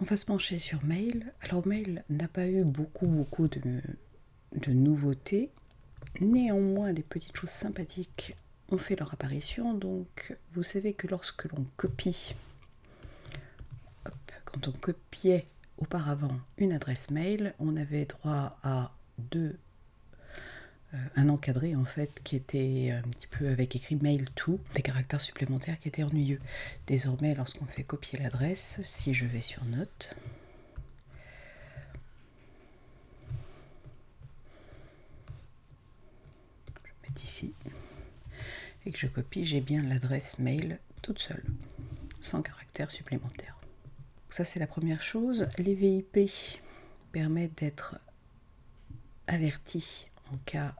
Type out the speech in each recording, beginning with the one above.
On va se pencher sur Mail. Alors Mail n'a pas eu beaucoup de nouveautés. Néanmoins, des petites choses sympathiques ont fait leur apparition. Donc vous savez que lorsque l'on copie, quand on copiait auparavant une adresse mail, on avait droit à un encadré en fait qui était un petit peu avec écrit mail to, des caractères supplémentaires qui étaient ennuyeux. Désormais, lorsqu'on fait copier l'adresse, si je vais sur note, je vais mettre ici, et que je copie, j'ai bien l'adresse mail toute seule, sans caractères supplémentaires. Ça c'est la première chose. Les VIP permettent d'être avertis en cas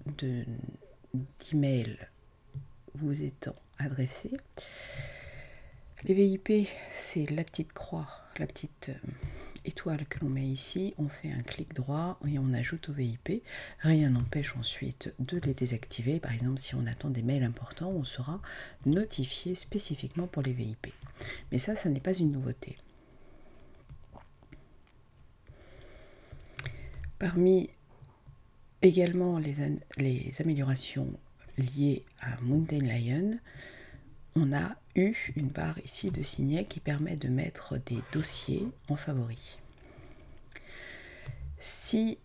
d'email vous étant adressé. Les VIP, c'est la petite croix, la petite étoile que l'on met ici. On fait un clic droit et on ajoute au VIP. Rien n'empêche ensuite de les désactiver. Par exemple, si on attend des mails importants, on sera notifié spécifiquement pour les VIP. Mais ça n'est pas une nouveauté. Parmi également les améliorations liées à Mountain Lion, on a eu une barre ici de signet qui permet de mettre des dossiers en favoris. Si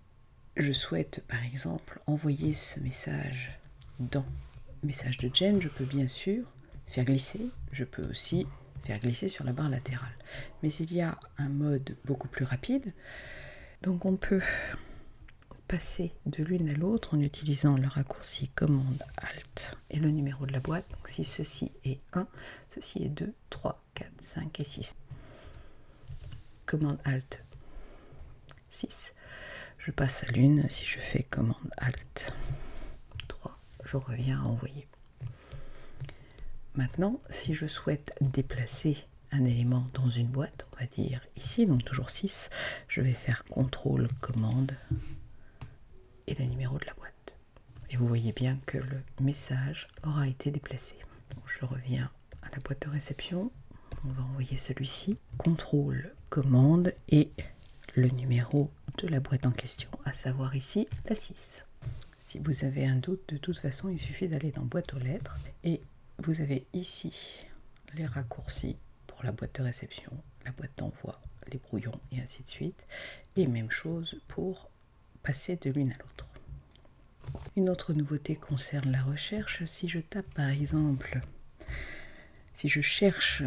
je souhaite par exemple envoyer ce message dans message de Jen, je peux bien sûr faire glisser, je peux aussi faire glisser sur la barre latérale. Mais il y a un mode beaucoup plus rapide, donc on peut passer de l'une à l'autre en utilisant le raccourci commande Alt et le numéro de la boîte. Donc si ceci est 1, ceci est 2, 3, 4, 5 et 6. Commande Alt 6. Je passe à l'une, si je fais commande Alt 3, je reviens à envoyer. Maintenant, si je souhaite déplacer un élément dans une boîte, on va dire ici, donc toujours 6, je vais faire CTRL commande et le numéro de la boîte. Et vous voyez bien que le message aura été déplacé. Donc je reviens à la boîte de réception, on va envoyer celui-ci, CTRL commande et le numéro de la boîte en question, à savoir ici la 6. Si vous avez un doute, de toute façon, il suffit d'aller dans boîte aux lettres et vous avez ici les raccourcis pour la boîte de réception, la boîte d'envoi, les brouillons et ainsi de suite. Et même chose pour passer de l'une à l'autre. Une autre nouveauté concerne la recherche. Si je tape par exemple, si je cherche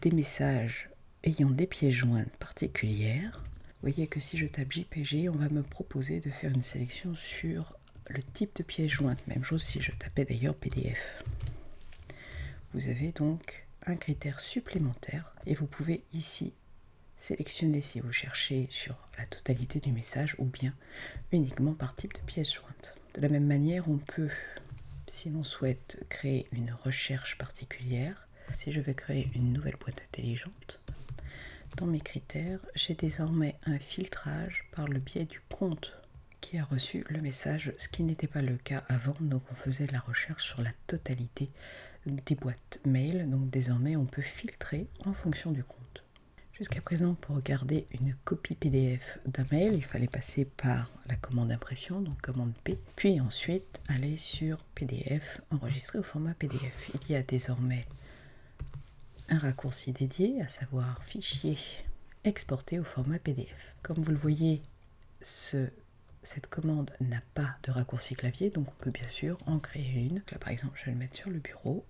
des messages ayant des pièces jointes particulières, vous voyez que si je tape JPG, on va me proposer de faire une sélection sur le type de pièce jointe. Même chose si je tapais d'ailleurs PDF. Vous avez donc un critère supplémentaire et vous pouvez ici sélectionner si vous cherchez sur la totalité du message ou bien uniquement par type de pièce jointe. De la même manière, on peut, si l'on souhaite créer une recherche particulière, si je vais créer une nouvelle boîte intelligente, dans mes critères, j'ai désormais un filtrage par le biais du compte qui a reçu le message, ce qui n'était pas le cas avant, donc on faisait de la recherche sur la totalité des boîtes mail, donc désormais on peut filtrer en fonction du compte. Jusqu'à présent, pour regarder une copie PDF d'un mail, il fallait passer par la commande impression, donc commande P, puis ensuite aller sur PDF, enregistrer au format PDF. Il y a désormais un raccourci dédié, à savoir fichier exporté au format PDF. Comme vous le voyez, cette commande n'a pas de raccourci clavier, donc on peut bien sûr en créer une. Là, par exemple, je vais le mettre sur le bureau.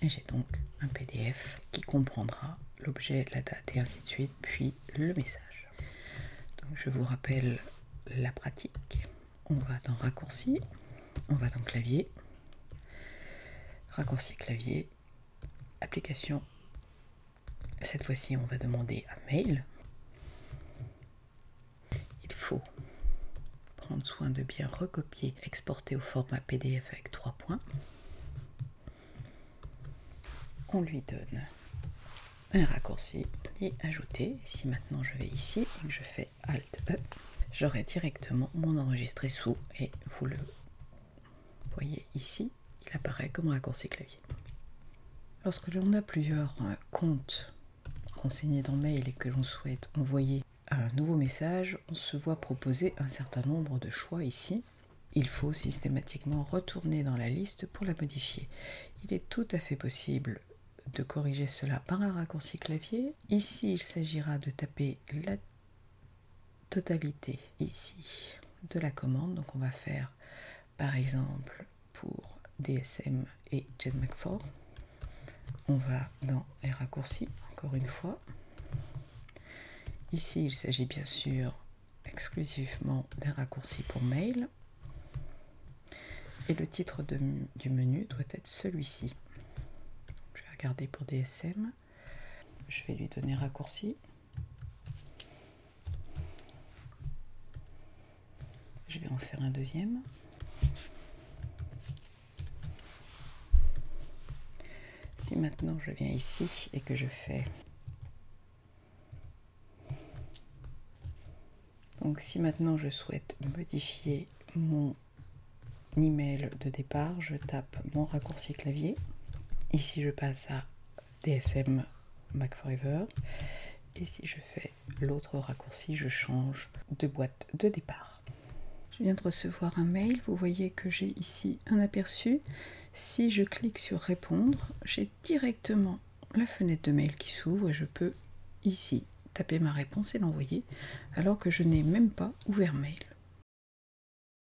Et j'ai donc un PDF qui comprendra l'objet, la date et ainsi de suite, puis le message. Donc je vous rappelle la pratique. On va dans raccourci, on va dans clavier, raccourci clavier, application. Cette fois-ci, on va demander un mail. Il faut prendre soin de bien recopier, exporter au format PDF avec 3 points. On lui donne un raccourci et ajouter. Si maintenant je vais ici et que je fais Alt E, j'aurai directement mon enregistré sous et vous le voyez ici, il apparaît comme raccourci clavier. Lorsque l'on a plusieurs comptes renseigné dans Mail et que l'on souhaite envoyer un nouveau message, on se voit proposer un certain nombre de choix ici. Il faut systématiquement retourner dans la liste pour la modifier. Il est tout à fait possible de corriger cela par un raccourci clavier. Ici, il s'agira de taper la totalité ici de la commande. Donc on va faire par exemple pour DSM et Genmac4. On va dans les raccourcis, encore une fois. Ici, il s'agit bien sûr exclusivement des raccourcis pour mail. Et le titre du menu doit être celui-ci. Je vais regarder pour DSM. Je vais lui donner raccourci. Je vais en faire un deuxième. Si maintenant je viens ici et que je fais... Donc si maintenant je souhaite modifier mon email de départ, je tape mon raccourci clavier. Ici je passe à DSM Mac Forever. Et si je fais l'autre raccourci, je change de boîte de départ. Je viens de recevoir un mail, vous voyez que j'ai ici un aperçu. Si je clique sur répondre, j'ai directement la fenêtre de mail qui s'ouvre et je peux ici taper ma réponse et l'envoyer alors que je n'ai même pas ouvert mail.